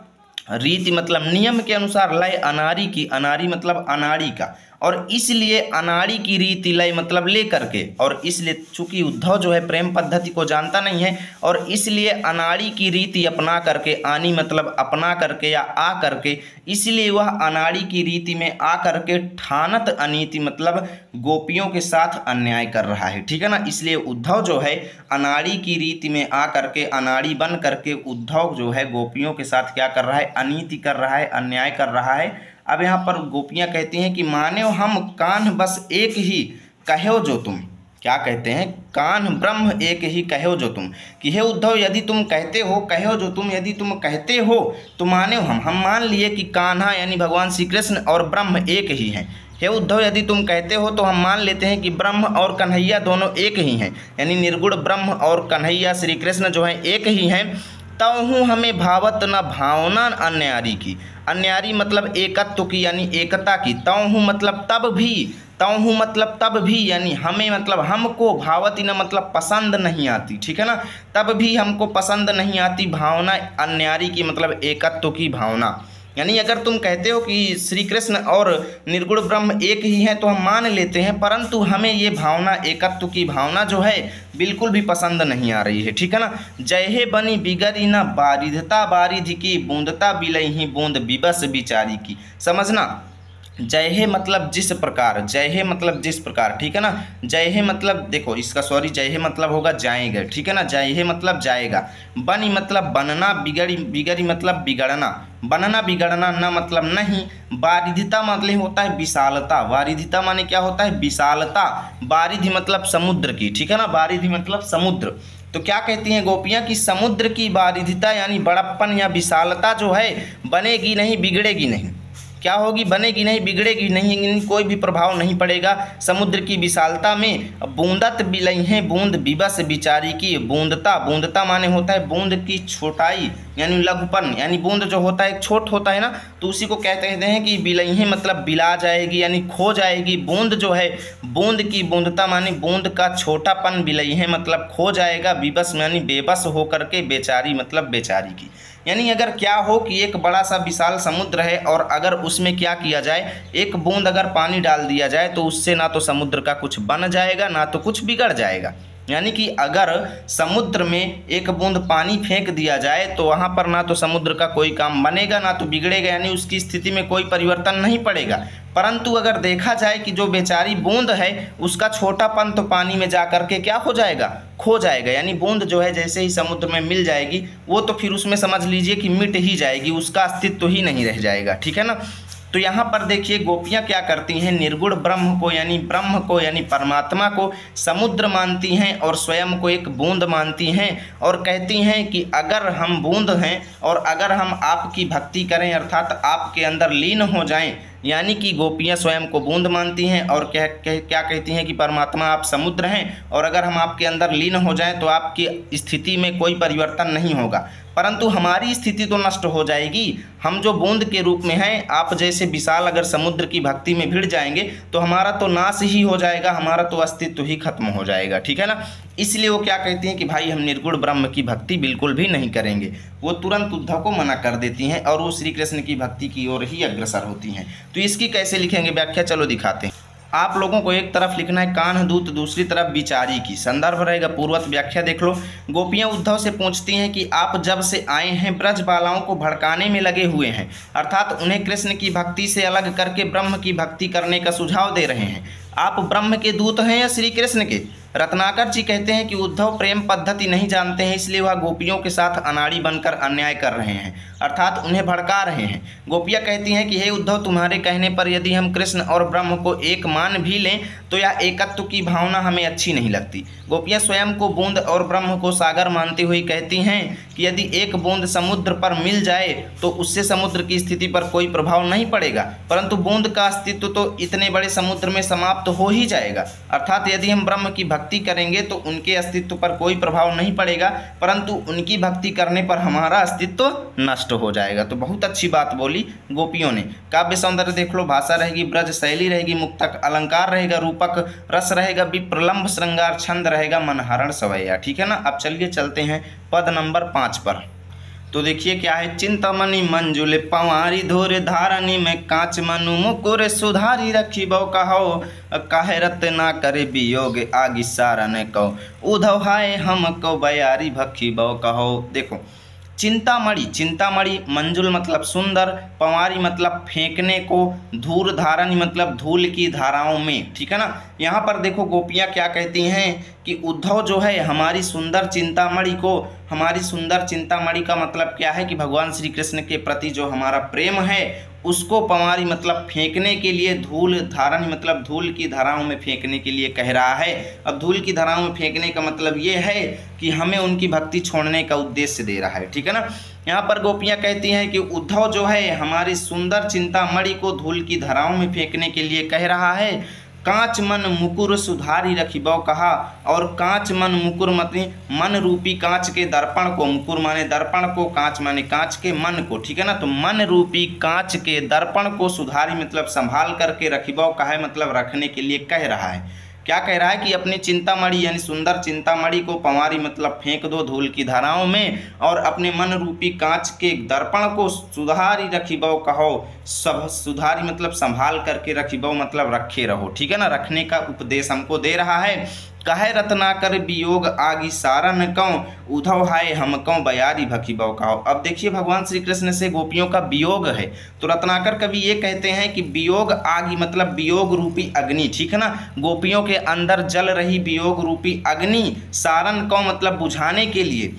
रीति मतलब नियम के अनुसार, लय अनारी की, अनारी मतलब अनाड़ी का, और इसलिए अनाड़ी की रीति लय मतलब ले करके, और इसलिए चूंकि उद्धव जो है प्रेम पद्धति को जानता नहीं है और इसलिए अनाड़ी की रीति अपना करके, आनी मतलब अपना करके या आ करके, इसलिए वह अनाड़ी की रीति में आ करके ठानत अनीति मतलब गोपियों के साथ अन्याय कर रहा है, ठीक है ना। इसलिए उद्धव जो है अनाड़ी की रीति में आ करके, अनाड़ी बन करके उद्धव जो है गोपियों के साथ क्या कर रहा है, अनीति कर रहा है, अन्याय कर रहा है। अब यहाँ पर गोपियाँ कहती हैं कि मान्यो हम कान्ह बस एक ही कहो जो तुम, क्या कहते हैं, कान्ह ब्रह्म एक ही कहो जो तुम, कि हे उद्धव यदि तुम कहते हो, कहो जो तुम, यदि तुम कहते हो तो मान्यो हम मान लिए कि कान्हा यानी भगवान श्री कृष्ण और ब्रह्म एक ही हैं। हे उद्धव यदि तुम कहते हो तो हम मान लेते हैं कि ब्रह्म और कन्हैया दोनों एक ही हैं, यानी निर्गुण ब्रह्म और कन्हैया श्री कृष्ण जो हैं एक ही हैं। तहु हमें भावत न भावना अन्यारी की, अन्यारी मतलब एकत्व की यानी एकता की, तहु मतलब तब भी, तहु मतलब तब भी यानी हमें मतलब हमको, भावती न मतलब पसंद नहीं आती, ठीक है ना, तब भी हमको पसंद नहीं आती भावना अन्यारी की मतलब एकत्व की भावना। यानी अगर तुम कहते हो कि श्री कृष्ण और निर्गुण ब्रह्म एक ही हैं तो हम मान लेते हैं, परंतु हमें ये भावना, एकत्व की भावना जो है बिल्कुल भी पसंद नहीं आ रही है, ठीक है ना। जय हे बनी बिगड़ी न बारिधता बारिधि की, बूंदता बिलही बूंद बिबस बिचारी की। समझना, जय हे मतलब जिस प्रकार, जय हे मतलब जिस प्रकार, ठीक है ना। जय हे मतलब देखो इसका सॉरी, जय हे मतलब होगा जाएगा, ठीक है ना। जय हे मतलब जाएगा, बनी मतलब बनना, बिगड़ी बिगड़ी मतलब बिगड़ना, बनना बिगड़ना, न मतलब नहीं, बारिधिता मतलब होता है विशालता, बारिधिता माने क्या होता है विशालता, बारिधि मतलब समुद्र की, ठीक है ना, बारिधि मतलब समुद्र। तो क्या कहती हैं गोपियाँ कि समुद्र की बारिधिता यानी बड़प्पन या विशालता जो है बनेगी नहीं, बिगड़ेगी नहीं। क्या होगी, बनेगी नहीं, बिगड़ेगी नहीं, कोई भी प्रभाव नहीं पड़ेगा समुद्र की विशालता में। बूंदत बिलई है बूंद बिबस बिचारी की, बूंदता, बूंदता माने होता है बूंद की छोटाई यानी लघुपन, यानी बूंद जो होता है छोट होता है ना, तो उसी को कहते हैं कि बिलई है मतलब बिला जाएगी यानी खो जाएगी। बूंद जो है, बूंद की बूंदता माने बूंद का छोटापन, बिलई है मतलब खो जाएगा, बिबस यानी बेबस होकर के, बेचारी मतलब बेचारी की। यानी अगर क्या हो कि एक बड़ा सा विशाल समुद्र है और अगर उसमें क्या किया जाए, एक बूंद अगर पानी डाल दिया जाए तो उससे ना तो समुद्र का कुछ बन जाएगा ना तो कुछ बिगड़ जाएगा। यानी कि अगर समुद्र में एक बूंद पानी फेंक दिया जाए तो वहाँ पर ना तो समुद्र का कोई काम बनेगा ना तो बिगड़ेगा, यानी उसकी स्थिति में कोई परिवर्तन नहीं पड़ेगा। परंतु अगर देखा जाए कि जो बेचारी बूंद है उसका छोटापन तो पानी में जा कर के क्या हो जाएगा, खो जाएगा। यानी बूंद जो है जैसे ही समुद्र में मिल जाएगी वो तो फिर उसमें समझ लीजिए कि मिट ही जाएगी, उसका अस्तित्व ही नहीं रह जाएगा, ठीक है ना। तो यहाँ पर देखिए गोपियाँ क्या करती हैं, निर्गुण ब्रह्म को यानी परमात्मा को समुद्र मानती हैं और स्वयं को एक बूंद मानती हैं और कहती हैं कि अगर हम बूंद हैं और अगर हम आपकी भक्ति करें अर्थात आपके अंदर लीन हो जाएं, यानी कि गोपियाँ स्वयं को बूंद मानती हैं और क्या कहती हैं कि परमात्मा आप समुद्र हैं और अगर हम आपके अंदर लीन हो जाएं तो आपकी स्थिति में कोई परिवर्तन नहीं होगा, परंतु हमारी स्थिति तो नष्ट हो जाएगी। हम जो बूंद के रूप में हैं, आप जैसे विशाल अगर समुद्र की भक्ति में भिड़ जाएंगे तो हमारा तो नाश ही हो जाएगा, हमारा तो अस्तित्व ही खत्म हो जाएगा, ठीक है ना। इसलिए वो क्या कहती हैं कि भाई हम निर्गुण ब्रह्म की भक्ति बिल्कुल भी नहीं करेंगे। वो तुरंत उद्धव को मना कर देती हैं और वो श्री कृष्ण की भक्ति की ओर ही अग्रसर होती हैं। तो इसकी कैसे लिखेंगे व्याख्या, चलो दिखाते हैं। आप लोगों को एक तरफ लिखना है कान्हदूत, दूसरी तरफ बिचारी की। संदर्भ रहेगा पूर्वत व्याख्या देख लो। गोपियाँ उद्धव से पूछती हैं कि आप जब से आए हैं ब्रज बालाओं को भड़काने में लगे हुए हैं, अर्थात उन्हें कृष्ण की भक्ति से अलग करके ब्रह्म की भक्ति करने का सुझाव दे रहे हैं। आप ब्रह्म के दूत हैं या श्री कृष्ण के? रत्नाकर जी कहते हैं कि उद्धव प्रेम पद्धति नहीं जानते हैं, इसलिए वह गोपियों के साथ अनाड़ी बनकर अन्याय कर रहे हैं, अर्थात उन्हें भड़का रहे हैं। गोपियाँ कहती हैं कि हे उद्धव, तुम्हारे कहने पर यदि हम कृष्ण और ब्रह्म को एक मान भी लें तो यह एकत्व की भावना हमें अच्छी नहीं लगती। गोपियाँ स्वयं को बूंद और ब्रह्म को सागर मानती हुई कहती हैं कि यदि एक बूंद समुद्र पर मिल जाए तो उससे समुद्र की स्थिति पर कोई प्रभाव नहीं पड़ेगा, परंतु बूंद का अस्तित्व तो इतने बड़े समुद्र में समाप्त हो ही जाएगा। अर्थात यदि हम ब्रह्म की भक्ति करेंगे तो उनके अस्तित्व पर कोई प्रभाव नहीं पड़ेगा, परंतु उनकी भक्ति करने पर हमारा अस्तित्व नष्ट हो जाएगा। तो बहुत अच्छी बात बोली गोपियों ने। काव्य सौंदर्य देख लो, भाषा रहेगी ब्रज, शैली रहेगी मुक्तक, अलंकार रहेगा रूपक, रस रहेगा विप्रलंभ, श्रृंगार, छंद रहेगा मनहरण सवैया। ठीक है ना। अब चलिए चलते हैं पद नंबर 5 पर। तो देखिए क्या है, चिंतामणि मंजुले पवारी धोरे धारणी में कांच मनु मुकुर सुधारी रखी बो कहो, काहे रत ना करे वियोग आगि सारा न कहो, उधव हाय हमको बयारी भखी बो कहो। देखो चिंतामणि, चिंतामणि मंजुल मतलब सुंदर, पंवारी मतलब फेंकने को, धूर धारणी मतलब धूल की धाराओं में। ठीक है ना। यहाँ पर देखो गोपियाँ क्या कहती हैं कि उद्धव जो है हमारी सुंदर चिंतामणि को, हमारी सुंदर चिंतामणि का मतलब क्या है कि भगवान श्री कृष्ण के प्रति जो हमारा प्रेम है उसको पंवारी मतलब फेंकने के लिए, धूल धारणी मतलब धूल की धाराओं में फेंकने के लिए कह रहा है। अब धूल की धाराओं में फेंकने का मतलब ये है कि हमें उनकी भक्ति छोड़ने का उद्देश्य दे रहा है। ठीक है ना। यहाँ पर गोपियाँ कहती हैं कि उद्धव जो है हमारी सुंदर चिंतामणि को धूल की धाराओं में फेंकने के लिए कह रहा है। कांच मन मुकुर सुधारी रखिबो कहा, और कांच मन मुकुर मतलब मन रूपी कांच के दर्पण को, मुकुर माने दर्पण को, कांच माने कांच के मन को। ठीक है ना। तो मन रूपी कांच के दर्पण को सुधारी मतलब संभाल करके रखिबो कहा मतलब रखने के लिए कह रहा है। क्या कह रहा है कि अपनी चिंतामणि यानी सुंदर चिंतामणि को पंवारी मतलब फेंक दो धूल की धाराओं में, और अपने मन रूपी कांच के दर्पण को सुधारी रखिबो कहो, सब सुधारी मतलब संभाल करके रखिबो मतलब रखे रहो। ठीक है ना। रखने का उपदेश हमको दे रहा है। कहे रत्नाकर वियोग आगि सारन कौ, उधव हाय हमको बयारी भखिबो कहो। अब देखिए भगवान श्री कृष्ण से गोपियों का वियोग है, तो रत्नाकर कवि ये कहते हैं कि वियोग आगि मतलब वियोग रूपी अग्नि। ठीक है ना। गोपियों के अंदर जल रही वियोग रूपी अग्नि, सारन कौ मतलब बुझाने के लिए।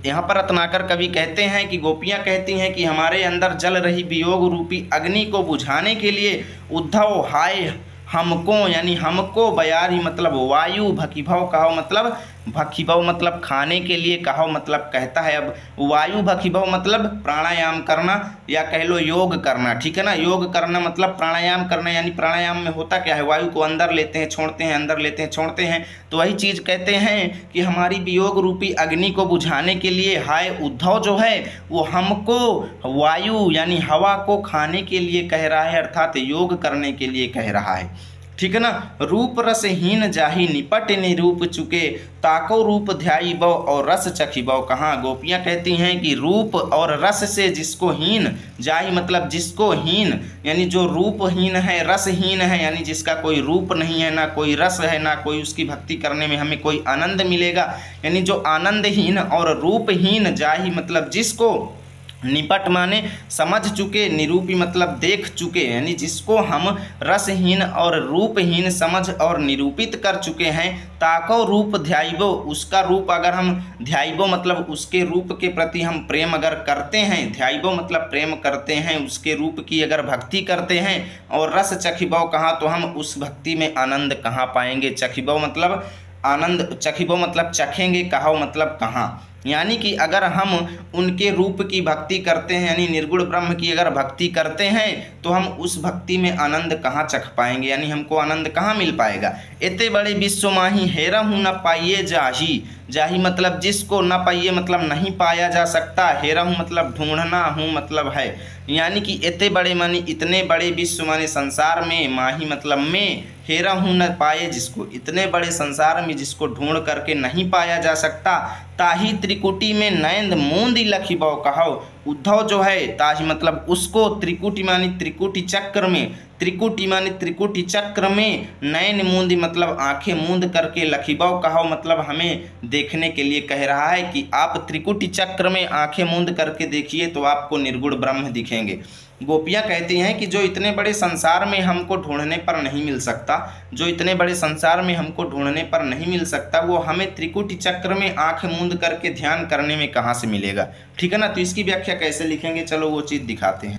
यहाँ पर रत्नाकर कवि कहते हैं कि गोपियाँ कहती हैं कि हमारे अंदर जल रही वियोग रूपी अग्नि को बुझाने के लिए उद्धव हाय हमको यानी हमको बयारी मतलब वायु, भखिभव कहो मतलब भखिभव मतलब खाने के लिए, कहो मतलब कहता है। अब वायु भखिभव मतलब प्राणायाम करना या कह लो योग करना। ठीक है ना। योग करना मतलब प्राणायाम करना, यानी प्राणायाम में होता क्या है, वायु को अंदर लेते हैं छोड़ते हैं, अंदर लेते हैं छोड़ते हैं। तो वही चीज़ कहते हैं कि हमारी वियोग रूपी अग्नि को बुझाने के लिए हाय उद्धव जो है वो हमको वायु यानी हवा को खाने के लिए कह रहा है, अर्थात योग करने के लिए कह रहा है। ठीक है ना। रूप रसहीन जाहि निपट निरूप चुके, ताको रूप ध्याई बव और रस चखी बव कहाँ। गोपियाँ कहती हैं कि रूप और रस से जिसको हीन, जाहि मतलब जिसको हीन यानी जो रूपहीन है, रसहीन है यानी जिसका कोई रूप नहीं है, ना कोई रस है, ना कोई उसकी भक्ति करने में हमें कोई आनंद मिलेगा, यानी जो आनंदहीन और रूपहीन, जाहि मतलब जिसको, निपट माने समझ चुके, निरूपी मतलब देख चुके, यानी जिसको हम रसहीन और रूपहीन समझ और निरूपित कर चुके हैं। ताको रूप ध्याइबो, उसका रूप अगर हम ध्याइबो मतलब उसके रूप के प्रति हम प्रेम अगर करते हैं, ध्याइबो मतलब प्रेम करते हैं, उसके रूप की अगर भक्ति करते हैं, और रस चखिबो कहाँ तो हम उस भक्ति में आनंद कहाँ पाएंगे। चखिबो मतलब आनंद, चखिबो मतलब चखेंगे, कहो मतलब कहाँ, यानी कि अगर हम उनके रूप की भक्ति करते हैं यानी निर्गुण ब्रह्म की अगर भक्ति करते हैं तो हम उस भक्ति में आनंद कहाँ चख पाएंगे, यानी हमको आनंद कहाँ मिल पाएगा। इतने बड़े विश्व माही हेरा हूँ न पाइए जाही, जाही मतलब जिसको, न पाइए मतलब नहीं पाया जा सकता, हेरा हूँ मतलब ढूंढना, हूँ मतलब है, यानी कि इतने बड़े मानी इतने बड़े विश्व माने संसार में, माही मतलब में, हेरा हूँ न पाए जिसको, इतने बड़े संसार में जिसको ढूंढ करके नहीं पाया जा सकता। ताही त्रिकुटी में नैंद मूंदी लखिबो कहो, उद्धव जो है ताहि मतलब उसको त्रिकुटी मानी त्रिकुटी चक्र में, त्रिकुटी मानी त्रिकुटी चक्र में नयन मूंद मतलब आंखें मूंद करके लखीबाव कहाओ मतलब हमें देखने के लिए कह रहा है कि आप त्रिकुटी चक्र में आंखें मूंद करके देखिए तो आपको निर्गुण ब्रह्म दिखेंगे। गोपियाँ कहती हैं कि जो इतने बड़े संसार में हमको ढूंढने पर नहीं मिल सकता, जो इतने बड़े संसार में हमको ढूंढने पर नहीं मिल सकता, वो हमें त्रिकुटी चक्र में आंख मूंद करके ध्यान करने में कहाँ से मिलेगा। ठीक है ना। तो इसकी व्याख्या कैसे लिखेंगे, चलो वो चीज़ दिखाते हैं।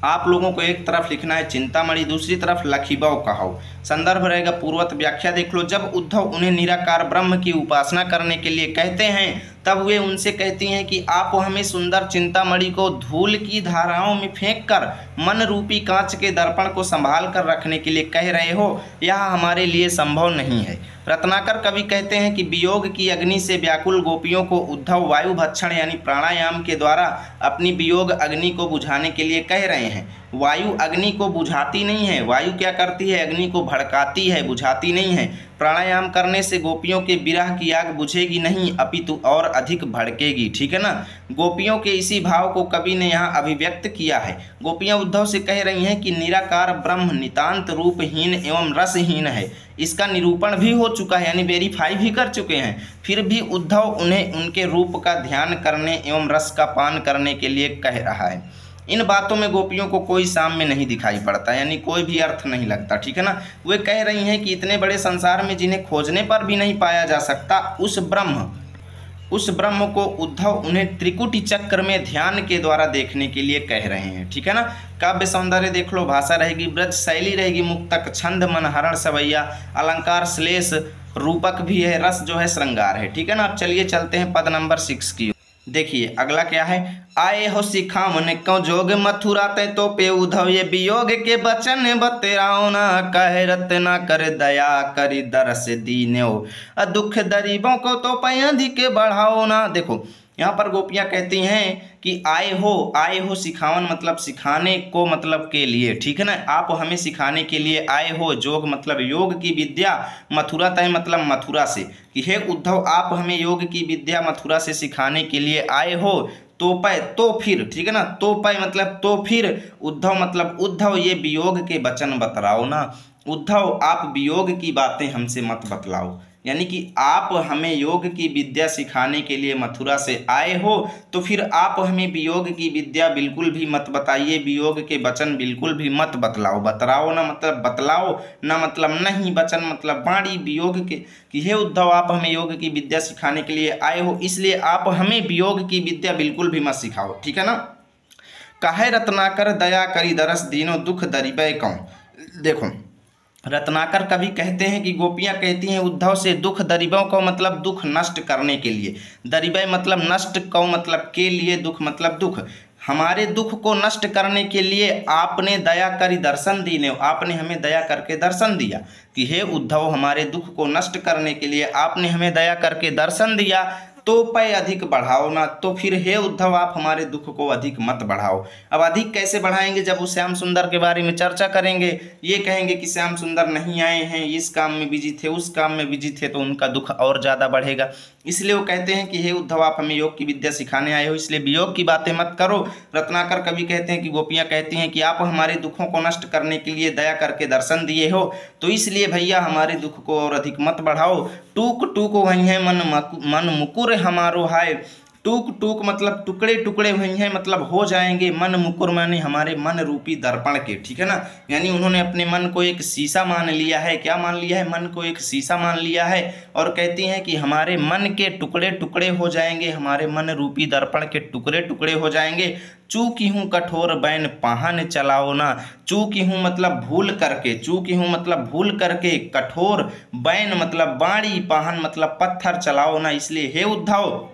आप लोगों को एक तरफ लिखना है चिंतामणि, दूसरी तरफ लखीबाव कहाओ। संदर्भ रहेगा पूर्वत व्याख्या देख लो। जब उद्धव उन्हें निराकार ब्रह्म की उपासना करने के लिए कहते हैं तब वे उनसे कहती हैं कि आप हमें सुंदर चिंतामणि को धूल की धाराओं में फेंककर मन रूपी कांच के दर्पण को संभाल कर रखने के लिए कह रहे हो, यह हमारे लिए संभव नहीं है। रत्नाकर कवि कहते हैं कि वियोग की अग्नि से व्याकुल गोपियों को उद्धव वायु भक्षण यानी प्राणायाम के द्वारा अपनी वियोग अग्नि को बुझाने के लिए कह रहे हैं। वायु अग्नि को बुझाती नहीं है, वायु क्या करती है, अग्नि को भड़काती है, बुझाती नहीं है। प्राणायाम करने से गोपियों के विरह की आग बुझेगी नहीं अपितु और अधिक भड़केगी। ठीक है ना। गोपियों के इसी भाव को कवि ने यहाँ अभिव्यक्त किया है। गोपियाँ उद्धव से कह रही हैं कि निराकार ब्रह्म नितांत रूपहीन एवं रसहीन है। इसका निरूपण भी हो चुका है, यानी वेरीफाई भी कर चुके हैं। फिर भी उद्धव उन्हें उनके रूप का ध्यान करने एवं रस का पान करने के लिए कह रहा है। इन बातों में गोपियों को कोई साम्य नहीं दिखाई पड़ता, यानी कोई भी अर्थ नहीं लगता। ठीक है ना। वे कह रही हैं कि इतने बड़े संसार में जिन्हें खोजने पर भी नहीं पाया जा सकता, उस ब्रह्म को उद्धव उन्हें त्रिकुटी चक्र में ध्यान के द्वारा देखने के लिए कह रहे हैं। ठीक है ना। काव्य सौंदर्य देख लो, भाषा रहेगी ब्रज शैली रहेगी मुक्तक, छंद मनहरण सवैया, अलंकार श्लेष रूपक भी है, रस जो है श्रृंगार है। ठीक है ना। अब चलिए चलते हैं पद नंबर 6 की। देखिए अगला क्या है, आए हो सिखावन को जोग मथुरा ते तो पे उद्धव ये वियोग के बचन बतेराओ ना, कहे रत ना कर दया करी दरस दीन्यो, दुख दरीबों को तो पयंधी के बढ़ाओ ना। देखो यहाँ पर गोपियाँ कहती हैं कि आए हो सिखावन मतलब सिखाने को मतलब के लिए। ठीक है ना। आप हमें सिखाने के लिए आए हो, जोग मतलब योग की विद्या, मथुरा तय मतलब मथुरा से, कि हे उद्धव आप हमें योग की विद्या मथुरा से सिखाने के लिए आए हो। तो पय तो फिर, ठीक है ना। तो पय मतलब तो फिर, उद्धव मतलब उद्धव ये वियोग के वचन बतलाओ ना। उद्धव आप वियोग की बातें हमसे मत बतलाओ, यानी कि आप हमें योग की विद्या सिखाने के लिए मथुरा से आए हो, तो फिर आप हमें वियोग की विद्या बिल्कुल भी मत बताइए, वियोग के वचन बिल्कुल भी मत बतलाओ। बतलाओ ना मतलब बतलाओ ना मतलब नहीं, वचन मतलब वाणी वियोग के, कि हे उद्धव आप हमें योग की विद्या सिखाने के लिए आए हो, इसलिए आप हमें वियोग की विद्या बिल्कुल भी मत सिखाओ। ठीक है ना। काहे रत्नाकर दया करी दरस दीनो दुख दरिबै कौं। देखो रत्नाकर कवि कहते हैं कि गोपियाँ कहती हैं उद्धव से दुख दरिबों को मतलब दुख नष्ट करने के लिए, दरिबै मतलब नष्ट, कौ मतलब के लिए, दुख मतलब दुख, हमारे दुख को नष्ट करने के लिए आपने दया करी दर्शन दीने, आपने हमें दया करके दर्शन दिया। कि हे उद्धव हमारे दुख को नष्ट करने के लिए आपने हमें दया करके दर्शन दिया, तो पय अधिक बढ़ाओ ना। तो फिर हे उद्धव आप हमारे दुख को अधिक मत बढ़ाओ। अब अधिक कैसे बढ़ाएंगे, जब वो श्याम सुंदर के बारे में चर्चा करेंगे, ये कहेंगे कि श्याम सुंदर नहीं आए हैं, इस काम में बिजी थे, उस काम में बिजी थे, तो उनका दुख और ज़्यादा बढ़ेगा। इसलिए वो कहते हैं कि हे उद्धव आप हमें योग की विद्या सिखाने आए हो, इसलिए वियोग की बातें मत करो। रत्नाकर कवि कहते हैं कि गोपियाँ कहती हैं कि आप हमारे दुखों को नष्ट करने के लिए दया करके दर्शन दिए हो, तो इसलिए भैया हमारे दुख को और अधिक मत बढ़ाओ। टूक टूक वही है मन मुकुर हमारो हाय, टूक टूक मतलब टुकड़े टुकड़े हुए हैं, मतलब हो जाएंगे, मन मुकुर माने हमारे मन रूपी दर्पण के। ठीक है ना। यानी उन्होंने अपने मन को एक शीशा मान लिया है। क्या मान लिया है, मन को एक शीशा मान लिया है, और कहती हैं कि हमारे मन के टुकड़े टुकड़े हो जाएंगे, हमारे मन रूपी दर्पण के टुकड़े टुकड़े हो जाएंगे। चूकी हूँ कठोर बैन पाहन चलाओ ना, चूकी हूँ मतलब भूल करके, चूकी हूँ मतलब भूल करके, कठोर बैन मतलब बाड़ी, पाहन मतलब पत्थर चलाओ ना, इसलिए हे उद्धव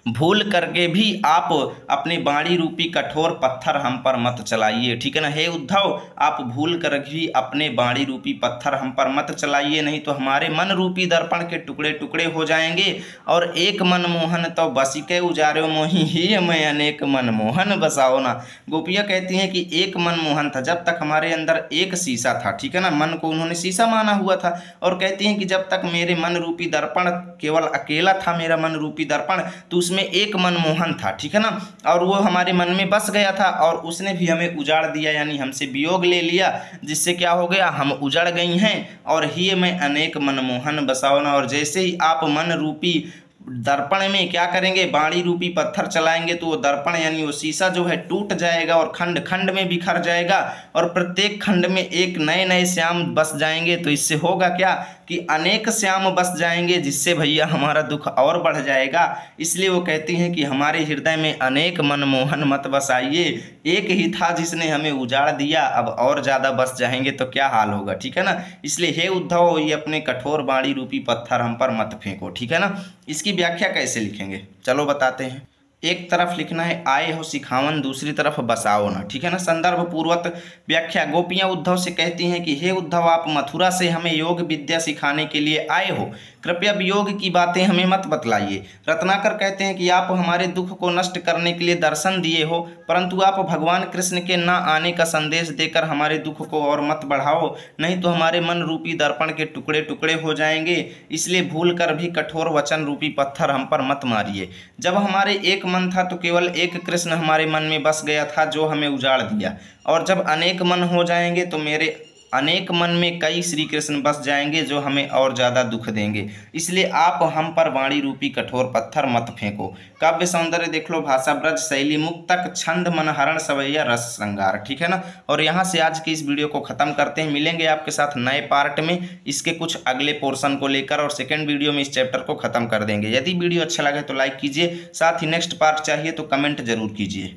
भूल करके भी आप अपने बाणी रूपी कठोर पत्थर हम पर मत चलाइए। ठीक है ना। हे उद्धव आप भूल कर भी अपने बाणी रूपी पत्थर हम पर मत चलाइए, नहीं तो हमारे मन रूपी दर्पण के टुकड़े टुकड़े हो जाएंगे। और एक मन मोहन तो बसिके उजारो मोही ही मैं अनेक मन मोहन बसाओ ना। गोपियाँ कहती हैं कि एक मन मोहन था, जब तक हमारे अंदर एक शीशा था। ठीक है ना। मन को उन्होंने शीशा माना हुआ था, और कहती हैं कि जब तक मेरे मन रूपी दर्पण केवल अकेला था, मेरा मन रूपी दर्पण, तो उसमें जिसमें एक मनमोहन था, ठीक है ना, और वो हमारे मन में बस गया था और उसने भी हमें उजाड़ दिया, यानी हमसे वियोग ले लिया, जिससे क्या हो गया, हम उजड़ गई हैं। और ही में अनेक मनमोहन बसाओ ना। और जैसे ही आप मन रूपी दर्पण में क्या करेंगे, बाणी रूपी पत्थर चलाएंगे तो वो दर्पण यानी वो शीशा जो है टूट जाएगा और खंड खंड में बिखर जाएगा और प्रत्येक खंड में एक नए नए श्याम बस जाएंगे। तो इससे होगा क्या कि अनेक श्याम बस जाएंगे, जिससे भैया हमारा दुख और बढ़ जाएगा। इसलिए वो कहती हैं कि हमारे हृदय में अनेक मनमोहन मत बसाइए, एक ही था जिसने हमें उजाड़ दिया, अब और ज़्यादा बस जाएंगे तो क्या हाल होगा, ठीक है ना। इसलिए हे उद्धव, ये अपने कठोर बाणी रूपी पत्थर हम पर मत फेंको, ठीक है ना। इसकी व्याख्या कैसे लिखेंगे, चलो बताते हैं। एक तरफ लिखना है आए हो सिखावन, दूसरी तरफ बसाओ ना, ठीक है ना। संदर्भ पूर्वक व्याख्या। गोपियां उद्धव से कहती हैं कि हे उद्धव, आप मथुरा से हमें योग विद्या सिखाने के लिए आए हो, कृपया वियोग की बातें हमें मत बतलाइए। रत्नाकर कहते हैं कि आप हमारे दुख को नष्ट करने के लिए दर्शन दिए हो, परंतु आप भगवान कृष्ण के न आने का संदेश देकर हमारे दुख को और मत बढ़ाओ, नहीं तो हमारे मन रूपी दर्पण के टुकड़े टुकड़े हो जाएंगे। इसलिए भूल कर भी कठोर वचन रूपी पत्थर हम पर मत मारिए। जब हमारे एक मन था तो केवल एक कृष्ण हमारे मन में बस गया था जो हमें उजाड़ दिया, और जब अनेक मन हो जाएंगे तो मेरे अनेक मन में कई श्री कृष्ण बस जाएंगे जो हमें और ज़्यादा दुख देंगे। इसलिए आप हम पर वाणी रूपी कठोर पत्थर मत फेंको। काव्य सौंदर्य देख लो, भाषा ब्रज, शैली मुक्तक, छंद, मनहरण, सवैया, रस श्रृंगार, ठीक है ना। और यहाँ से आज की इस वीडियो को खत्म करते हैं। मिलेंगे आपके साथ नए पार्ट में इसके कुछ अगले पोर्शन को लेकर, और सेकेंड वीडियो में इस चैप्टर को खत्म कर देंगे। यदि वीडियो अच्छा लगे तो लाइक कीजिए, साथ ही नेक्स्ट पार्ट चाहिए तो कमेंट जरूर कीजिए।